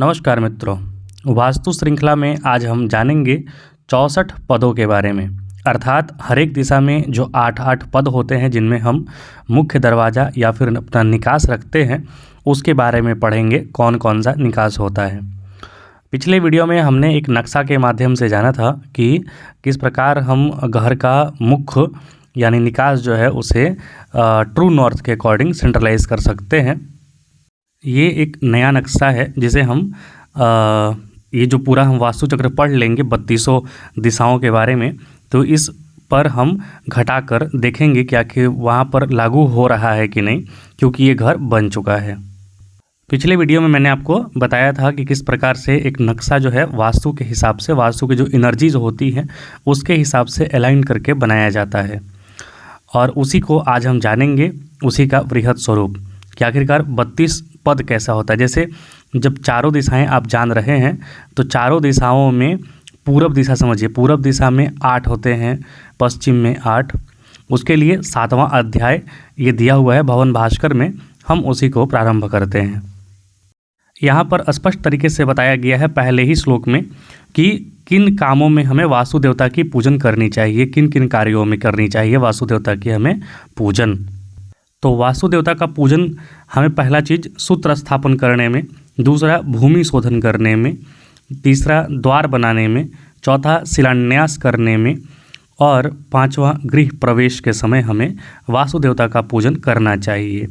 नमस्कार मित्रों, वास्तु श्रृंखला में आज हम जानेंगे 64 पदों के बारे में। अर्थात हर एक दिशा में जो 8-8 पद होते हैं जिनमें हम मुख्य दरवाज़ा या फिर अपना निकास रखते हैं, उसके बारे में पढ़ेंगे कौन कौन सा निकास होता है। पिछले वीडियो में हमने एक नक्शा के माध्यम से जाना था कि किस प्रकार हम घर का मुख्य यानी निकास जो है उसे ट्रू नॉर्थ के अकॉर्डिंग सेंट्रलाइज कर सकते हैं। ये एक नया नक्शा है जिसे हम ये जो पूरा हम वास्तु चक्र पढ़ लेंगे 3200 दिशाओं के बारे में, तो इस पर हम घटाकर देखेंगे क्या कि वहाँ पर लागू हो रहा है कि नहीं, क्योंकि ये घर बन चुका है। पिछले वीडियो में मैंने आपको बताया था कि किस प्रकार से एक नक्शा जो है वास्तु के हिसाब से, वास्तु की जो एनर्जीज होती हैं उसके हिसाब से अलाइन करके बनाया जाता है, और उसी को आज हम जानेंगे, उसी का वृहद स्वरूप कि आखिरकार 32 पद कैसा होता है। जैसे जब चारों दिशाएं आप जान रहे हैं तो चारों दिशाओं में पूरब दिशा समझिए, पूरब दिशा में 8 होते हैं, पश्चिम में 8। उसके लिए 7वां अध्याय ये दिया हुआ है भवन भास्कर में, हम उसी को प्रारंभ करते हैं। यहाँ पर स्पष्ट तरीके से बताया गया है पहले ही श्लोक में कि किन कामों में हमें वास्तु देवता की पूजन करनी चाहिए, किन किन कार्यों में करनी चाहिए वास्तु देवता की हमें पूजन। तो वास्तु देवता का पूजन हमें पहला चीज़ सूत्र स्थापन करने में, दूसरा भूमि शोधन करने में, तीसरा द्वार बनाने में, चौथा शिलान्यास करने में, और 5वां गृह प्रवेश के समय हमें वास्तु देवता का पूजन करना चाहिए।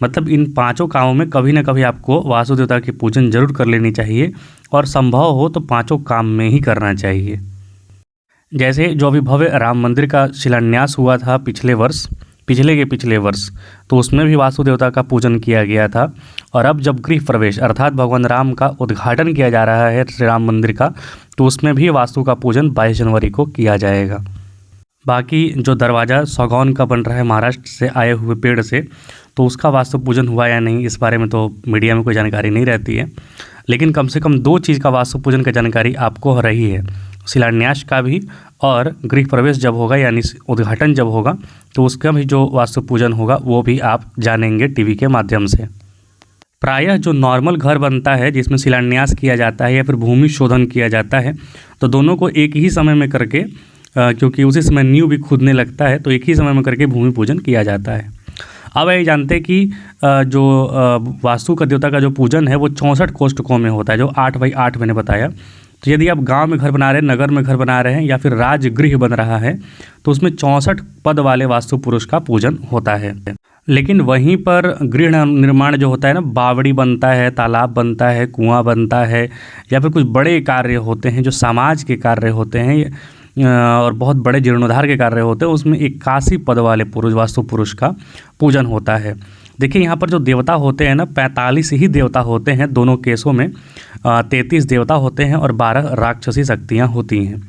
मतलब इन 5 कामों में कभी ना कभी आपको वास्तु देवता की पूजन जरूर कर लेनी चाहिए, और संभव हो तो 5 काम में ही करना चाहिए। जैसे जो अभी भव्य राम मंदिर का शिलान्यास हुआ था पिछले वर्ष, तो उसमें भी वास्तु देवता का पूजन किया गया था। और अब जब गृह प्रवेश अर्थात भगवान राम का उद्घाटन किया जा रहा है श्री राम मंदिर का, तो उसमें भी वास्तु का पूजन 22 जनवरी को किया जाएगा। बाकी जो दरवाज़ा सागौन का बन रहा है महाराष्ट्र से आए हुए पेड़ से, तो उसका वास्तु पूजन हुआ या नहीं इस बारे में तो मीडिया में कोई जानकारी नहीं रहती है, लेकिन कम से कम 2 चीज़ का वास्तु पूजन की जानकारी आपको हो रही है, शिलान्यास का भी, और गृह प्रवेश जब होगा यानी उद्घाटन जब होगा तो उसका भी जो वास्तु पूजन होगा वो भी आप जानेंगे टीवी के माध्यम से। प्रायः जो नॉर्मल घर बनता है जिसमें शिलान्यास किया जाता है या फिर भूमि शोधन किया जाता है, तो दोनों को एक ही समय में करके, क्योंकि उसी समय नींव भी खुदने लगता है, तो एक ही समय में करके भूमि पूजन किया जाता है। अब ये जानते हैं कि जो वास्तु का देवता का जो पूजन है वो 64 कोष्ठकों में होता है, जो 8x8 मैंने बताया। तो यदि आप गांव में घर बना रहे हैं, नगर में घर बना रहे हैं, या फिर राजगृह बन रहा है, तो उसमें 64 पद वाले वास्तु पुरुष का पूजन होता है। लेकिन वहीं पर गृह निर्माण जो होता है ना, बावड़ी बनता है, तालाब बनता है, कुआं बनता है, या फिर कुछ बड़े कार्य होते हैं जो समाज के कार्य होते हैं और बहुत बड़े जीर्णोद्धार के कार्य होते हैं, उसमें 81 पद वाले पुरुष वास्तु पुरुष का पूजन होता है। देखिए यहाँ पर जो देवता होते हैं ना, 45 ही देवता होते हैं दोनों केसों में, 33 देवता होते हैं और 12 राक्षसी शक्तियाँ होती हैं।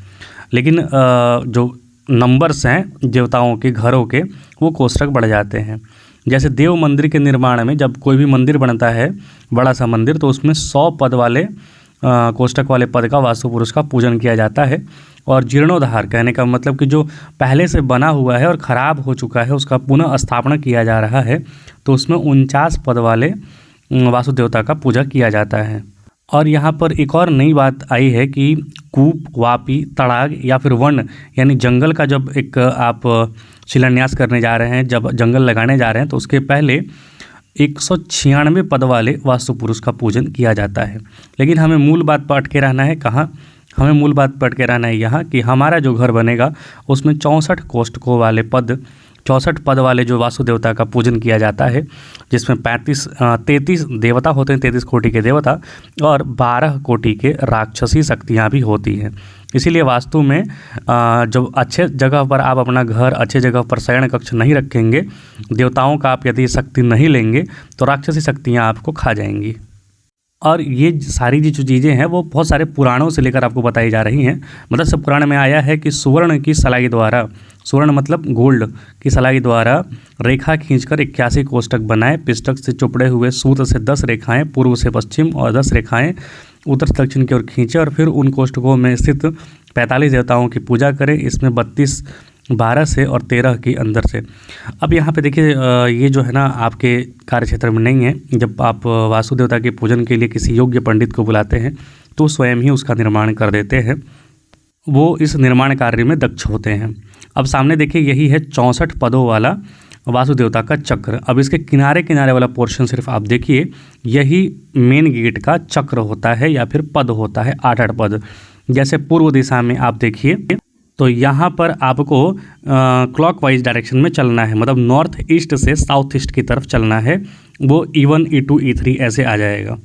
लेकिन जो नंबर्स हैं देवताओं के घरों के, वो कोष्ठक बढ़ जाते हैं। जैसे देव मंदिर के निर्माण में जब कोई भी मंदिर बनता है, बड़ा सा मंदिर, तो उसमें 100 पद वाले कोष्ठक वाले पद का वास्तु पुरुष का पूजन किया जाता है। और जीर्णोद्धार कहने का मतलब कि जो पहले से बना हुआ है और ख़राब हो चुका है उसका पुनः स्थापना किया जा रहा है, तो उसमें 49 पद वाले वास्तु देवता का पूजा किया जाता है। और यहाँ पर एक और नई बात आई है कि कूप, वापी, तड़ाग या फिर वन यानी जंगल का जब एक आप शिलान्यास करने जा रहे हैं, जब जंगल लगाने जा रहे हैं, तो उसके पहले 196 पद वाले वास्तु पुरुष का पूजन किया जाता है। लेकिन हमें मूल बात पर अटके रहना है। कहाँ? हमें मूल बात पर अटके रहना है यहाँ कि हमारा जो घर बनेगा उसमें 64 कोष्ठकों वाले पद, 64 पद वाले जो वास्तु देवता का पूजन किया जाता है, जिसमें 33 देवता होते हैं, 33 कोटि के देवता, और 12 कोटि के राक्षसी शक्तियाँ भी होती हैं। इसीलिए वास्तु में जब अच्छे जगह पर आप अपना घर, अच्छे जगह पर शयन कक्ष नहीं रखेंगे, देवताओं का आप यदि शक्ति नहीं लेंगे, तो राक्षसी शक्तियाँ आपको खा जाएंगी। और ये सारी जो चीज़ें हैं वो बहुत सारे पुराणों से लेकर आपको बताई जा रही हैं। मतलब सब पुराण में आया है कि सुवर्ण की सलाई द्वारा, सुवर्ण मतलब गोल्ड की सलाई द्वारा रेखा खींचकर 81 कोष्ठक बनाए, पिष्टक से चुपड़े हुए सूत से 10 रेखाएं पूर्व से पश्चिम और 10 रेखाएं उत्तर से दक्षिण की ओर खींचे, और फिर उन कोष्ठकों में स्थित 45 देवताओं की पूजा करें। इसमें 32 12 से और 13 के अंदर से। अब यहाँ पे देखिए ये जो है ना आपके कार्य क्षेत्र में नहीं है। जब आप वास्तु देवता के पूजन के लिए किसी योग्य पंडित को बुलाते हैं तो स्वयं ही उसका निर्माण कर देते हैं, वो इस निर्माण कार्य में दक्ष होते हैं। अब सामने देखिए यही है 64 पदों वाला वास्तु देवता का चक्र। अब इसके किनारे किनारे वाला पोर्शन सिर्फ आप देखिए, यही मेन गेट का चक्र होता है या फिर पद होता है, 8-8 पद। जैसे पूर्व दिशा में आप देखिए तो यहाँ पर आपको क्लॉकवाइज डायरेक्शन में चलना है, मतलब नॉर्थ ईस्ट से साउथ ईस्ट की तरफ चलना है। वो E1 E2 E3 ऐसे आ जाएगा।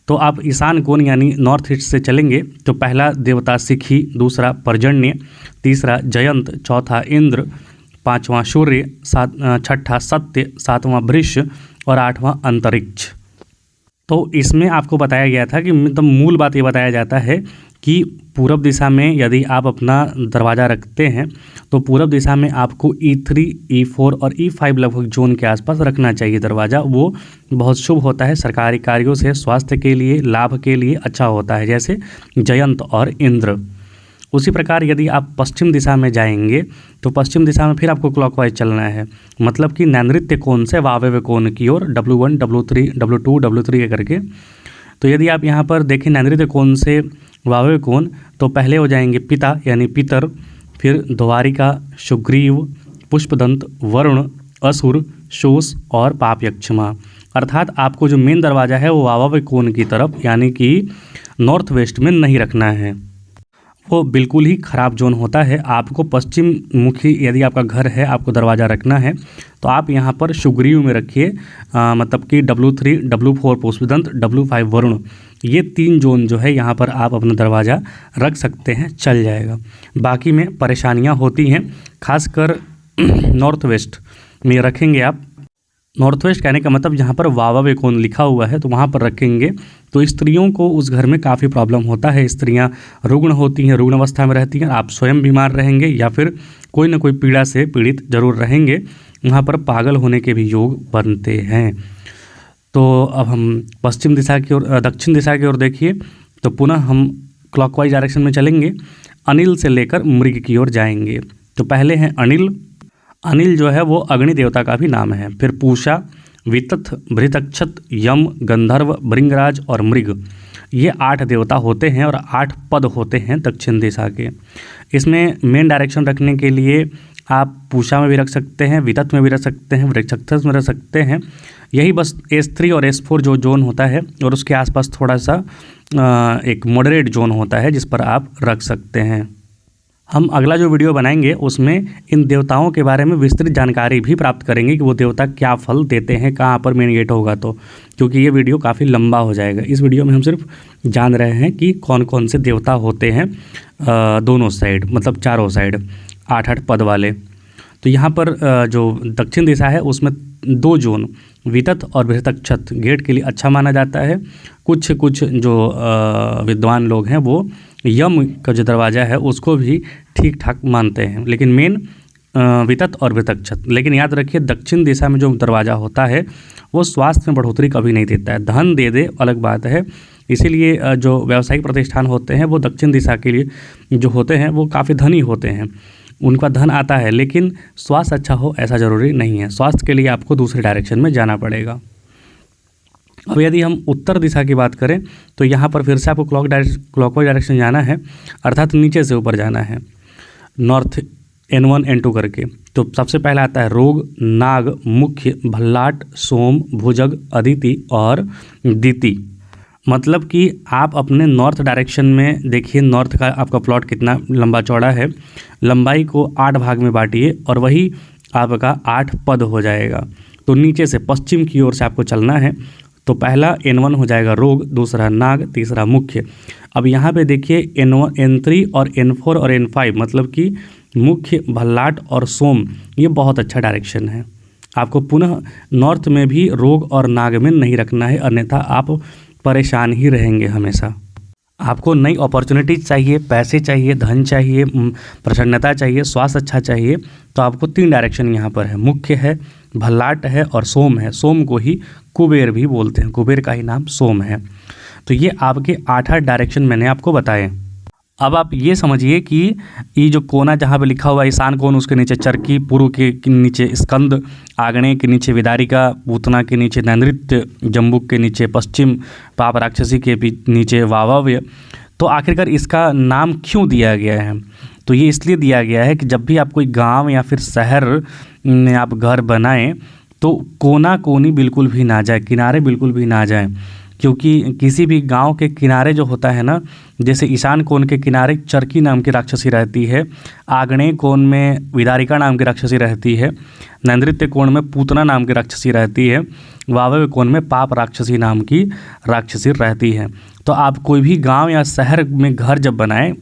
तो आप ईशान कोण यानी नॉर्थ ईस्ट से चलेंगे तो पहला देवता सिखी, दूसरा पर्जन्य, तीसरा जयंत, चौथा इंद्र, पांचवां सूर्य, छठा सत्य, सातवां वृष और आठवां अंतरिक्ष। तो इसमें आपको बताया गया था कि मतलब मूल बात ये बताया जाता है कि पूरब दिशा में यदि आप अपना दरवाज़ा रखते हैं तो पूरब दिशा में आपको E3, E4 और E5 लगभग जोन के आसपास रखना चाहिए दरवाज़ा। वो बहुत शुभ होता है, सरकारी कार्यों से, स्वास्थ्य के लिए, लाभ के लिए अच्छा होता है, जैसे जयंत और इंद्र। उसी प्रकार यदि आप पश्चिम दिशा में जाएंगे तो पश्चिम दिशा में फिर आपको क्लॉकवाइज चलना है, मतलब कि नैऋत्य कोण से वायव्य कोण की ओर W1, W3, W2, W3 करके। तो यदि आप यहाँ पर देखें नैऋत्य कोण से वायव्य कोण तो पहले हो जाएंगे पिता यानी पितर, फिर द्वारिका, सुग्रीव, पुष्पदंत, वरुण, असुर, शोष और पापयक्षमा। अर्थात आपको जो मेन दरवाज़ा है वो वायव्य कोण की तरफ यानी कि नॉर्थ वेस्ट में नहीं रखना है, वो बिल्कुल ही ख़राब जोन होता है। आपको पश्चिम मुखी यदि आपका घर है, आपको दरवाज़ा रखना है तो आप यहाँ पर सुग्रीव में रखिए, मतलब कि W3, W4 Pushpadant, W5 Varun. ये 3 जोन जो है यहाँ पर आप अपना दरवाज़ा रख सकते हैं, चल जाएगा। बाकी में परेशानियाँ होती हैं, खासकर नॉर्थ वेस्ट में रखेंगे आप। नॉर्थ वेस्ट कहने का मतलब जहाँ पर वायव्य कोण लिखा हुआ है तो वहाँ पर रखेंगे तो स्त्रियों को उस घर में काफ़ी प्रॉब्लम होता है। स्त्रियाँ रुग्ण होती हैं, रुग्ण अवस्था में रहती हैं, आप स्वयं बीमार रहेंगे या फिर कोई ना कोई पीड़ा से पीड़ित जरूर रहेंगे, वहाँ पर पागल होने के भी योग बनते हैं। तो अब हम पश्चिम दिशा की ओर, दक्षिण दिशा की ओर देखिए तो पुनः हम क्लॉकवाइज डायरेक्शन में चलेंगे, अनिल से लेकर मृग की ओर जाएंगे। तो पहले हैं अनिल। अनिल जो है वो अग्नि देवता का भी नाम है। फिर पूषा, वितथ, भृतक्षत, यम, गंधर्व, भृंगराज और मृग, ये 8 देवता होते हैं और 8 पद होते हैं दक्षिण दिशा के। इसमें मेन डायरेक्शन रखने के लिए आप पूषा में भी रख सकते हैं, वितथ में भी रख सकते हैं, वृक्षक्षत में रख सकते हैं। यही बस S3 और S4 जो जोन होता है और उसके आसपास थोड़ा सा एक मॉडरेट जोन होता है जिस पर आप रख सकते हैं। हम अगला जो वीडियो बनाएंगे उसमें इन देवताओं के बारे में विस्तृत जानकारी भी प्राप्त करेंगे कि वो देवता क्या फल देते हैं, कहाँ पर मेन गेट होगा, तो क्योंकि ये वीडियो काफ़ी लंबा हो जाएगा। इस वीडियो में हम सिर्फ जान रहे हैं कि कौन कौन से देवता होते हैं दोनों साइड, मतलब चारों साइड 8-8 पद वाले। तो यहाँ पर जो दक्षिण दिशा है उसमें 2 जोन वितथ और भृतक्षत गेट के लिए अच्छा माना जाता है। कुछ जो विद्वान लोग हैं वो यम का जो दरवाज़ा है उसको भी ठीक ठाक मानते हैं, लेकिन मेन वितथ और भृतक्षत। लेकिन याद रखिए दक्षिण दिशा में जो दरवाज़ा होता है वो स्वास्थ्य में बढ़ोतरी कभी नहीं देता है, धन दे दे अलग बात है। इसीलिए जो व्यावसायिक प्रतिष्ठान होते हैं वो दक्षिण दिशा के लिए जो होते हैं वो काफ़ी धनी होते हैं, उनका धन आता है, लेकिन स्वास्थ्य अच्छा हो ऐसा ज़रूरी नहीं है। स्वास्थ्य के लिए आपको दूसरे डायरेक्शन में जाना पड़ेगा। अब यदि हम उत्तर दिशा की बात करें तो यहाँ पर फिर से आपको क्लॉकवाइज डायरेक्शन जाना है, अर्थात नीचे से ऊपर जाना है, नॉर्थ N1 N2 करके। तो सबसे पहला आता है रोग, नाग, मुख्य, भल्लाट, सोम, भुजग, अदिति और दिति। मतलब कि आप अपने नॉर्थ डायरेक्शन में देखिए, नॉर्थ का आपका प्लॉट कितना लंबा चौड़ा है, लंबाई को 8 भाग में बांटिए और वही आपका 8 पद हो जाएगा। तो नीचे से पश्चिम की ओर से आपको चलना है। तो पहला N1 हो जाएगा रोग, दूसरा नाग, तीसरा मुख्य। अब यहाँ पे देखिए N1, N3 और N4 और N5, मतलब कि मुख्य, भल्लाट और सोम, ये बहुत अच्छा डायरेक्शन है। आपको पुनः नॉर्थ में भी रोग और नाग में नहीं रखना है, अन्यथा आप परेशान ही रहेंगे हमेशा। आपको नई अपॉर्चुनिटीज चाहिए, पैसे चाहिए, धन चाहिए, प्रसन्नता चाहिए, स्वास्थ्य अच्छा चाहिए, तो आपको 3 डायरेक्शन यहाँ पर है, मुख्य है, भल्लाट है और सोम है। सोम को ही कुबेर भी बोलते हैं, कुबेर का ही नाम सोम है। तो ये आपके 8-8 डायरेक्शन मैंने आपको बताए। अब आप ये समझिए कि ये जो कोना जहाँ पे लिखा हुआ है ईशान कोण, उसके नीचे चरकी, पूर्व के नीचे स्कंद, आग्नेय के नीचे विदारिका, पूतना के नीचे नैऋत्य, जम्बुक के नीचे पश्चिम, पाप राक्षसी के नीचे वावव्य। तो आखिरकार इसका नाम क्यों दिया गया है? तो ये इसलिए दिया गया है कि जब भी आप कोई गांव या फिर शहर में आप घर बनाएं तो कोना कोनी बिल्कुल भी ना जाए, किनारे बिल्कुल भी ना जाए, क्योंकि किसी भी गांव के किनारे जो होता है ना, जैसे ईशान कोण के किनारे चरकी नाम की राक्षसी रहती है, आग्नेय कोण में विदारिका नाम की राक्षसी रहती है, नैऋत्य कोण में पूतना नाम की राक्षसी रहती है, वायव्य कोण में पाप राक्षसी नाम की राक्षसी रहती है। तो आप कोई भी गांव या शहर में घर जब बनाएं,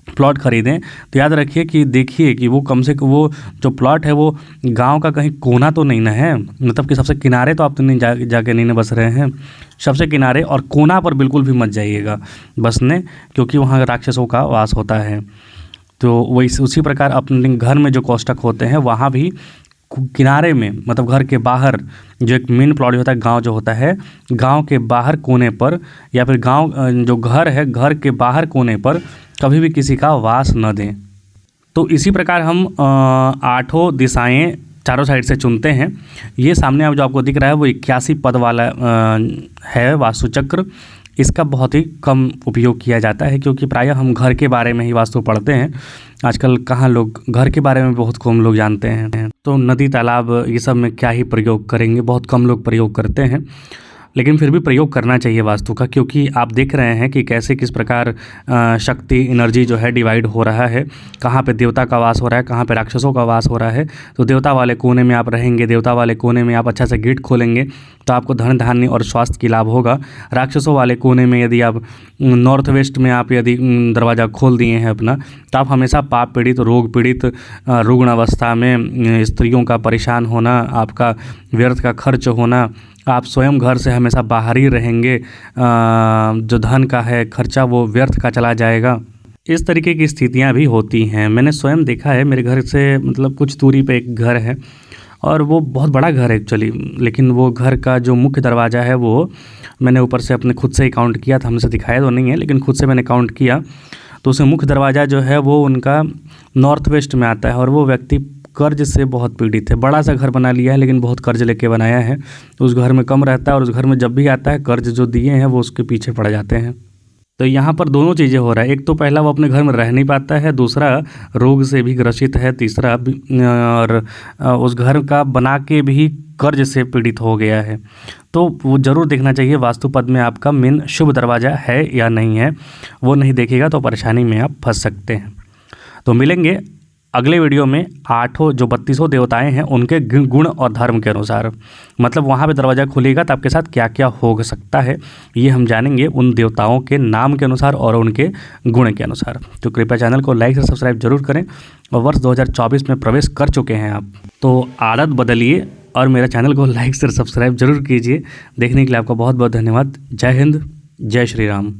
प्लॉट खरीदें, तो याद रखिए कि देखिए कि वो कम से कम वो जो प्लॉट है वो गांव का कहीं कोना तो नहीं ना है, मतलब कि सबसे किनारे तो आप तो नहीं जाके नहीं बस रहे हैं, सबसे किनारे और कोना पर बिल्कुल भी मत जाइएगा बसने, क्योंकि वहाँ राक्षसों का वास होता है। तो वही उसी प्रकार अपने घर में जो कोष्ठक होते हैं वहाँ भी किनारे में, मतलब घर के बाहर जो एक मेन प्लॉट होता है, गांव जो होता है, गांव के बाहर कोने पर या फिर गांव जो घर है घर के बाहर कोने पर कभी भी किसी का वास न दें। तो इसी प्रकार हम 8 दिशाएं चारों साइड से चुनते हैं। ये सामने अब जो आपको दिख रहा है वो 81 पद वाला है वास्तु चक्र। इसका बहुत ही कम उपयोग किया जाता है, क्योंकि प्रायः हम घर के बारे में ही वास्तु पढ़ते हैं। आजकल कहाँ लोग घर के बारे में बहुत कम लोग जानते हैं। तो नदी तालाब ये सब में क्या ही प्रयोग करेंगे, बहुत कम लोग प्रयोग करते हैं, लेकिन फिर भी प्रयोग करना चाहिए वास्तु का, क्योंकि आप देख रहे हैं कि कैसे किस प्रकार शक्ति एनर्जी जो है डिवाइड हो रहा है, कहाँ पे देवता का वास हो रहा है, कहाँ पे राक्षसों का वास हो रहा है। तो देवता वाले कोने में आप रहेंगे, देवता वाले कोने में आप अच्छा से गेट खोलेंगे तो आपको धन धान्य और स्वास्थ्य की लाभ होगा। राक्षसों वाले कोने में यदि आप नॉर्थ वेस्ट में आप यदि दरवाज़ा खोल दिए हैं अपना, तो आप हमेशा पाप पीड़ित, रोग पीड़ित, रुग्ण अवस्था में स्त्रियों का परेशान होना, आपका व्यर्थ का खर्च होना, आप स्वयं घर से हमेशा बाहर ही रहेंगे, जो धन का है खर्चा वो व्यर्थ का चला जाएगा। इस तरीके की स्थितियां भी होती हैं, मैंने स्वयं देखा है। मेरे घर से मतलब कुछ दूरी पे एक घर है और वो बहुत बड़ा घर है एक्चुअली, लेकिन वो घर का जो मुख्य दरवाज़ा है वो मैंने ऊपर से अपने खुद से ही काउंट किया था, हमसे दिखाया तो नहीं है लेकिन खुद से मैंने काउंट किया, तो उसमें मुख्य दरवाज़ा जो है वो उनका नॉर्थ वेस्ट में आता है और वो व्यक्ति कर्ज से बहुत पीड़ित है। बड़ा सा घर बना लिया है लेकिन बहुत कर्ज लेके बनाया है, तो उस घर में कम रहता है और उस घर में जब भी आता है कर्ज जो दिए हैं वो उसके पीछे पड़ जाते हैं। तो यहाँ पर दोनों चीज़ें हो रहा है, एक तो पहला वो अपने घर में रह नहीं पाता है, दूसरा रोग से भी ग्रसित है, तीसरा और उस घर का बना के भी कर्ज से पीड़ित हो गया है। तो वो ज़रूर देखना चाहिए वास्तु पद में आपका मेन शुभ दरवाज़ा है या नहीं है, वो नहीं देखेगा तो परेशानी में आप फंस सकते हैं। तो मिलेंगे अगले वीडियो में 8 जो 32 देवताएं हैं उनके गुण और धर्म के अनुसार, मतलब वहाँ पे दरवाज़ा खुलेगा तो आपके साथ क्या क्या हो सकता है ये हम जानेंगे उन देवताओं के नाम के अनुसार और उनके गुण के अनुसार। तो कृपया चैनल को लाइक और सब्सक्राइब जरूर करें, और वर्ष 2024 में प्रवेश कर चुके हैं आप तो आदत बदलिए और मेरे चैनल को लाइक और सब्सक्राइब जरूर कीजिए। देखने के लिए आपका बहुत बहुत धन्यवाद। जय हिंद, जय श्री राम।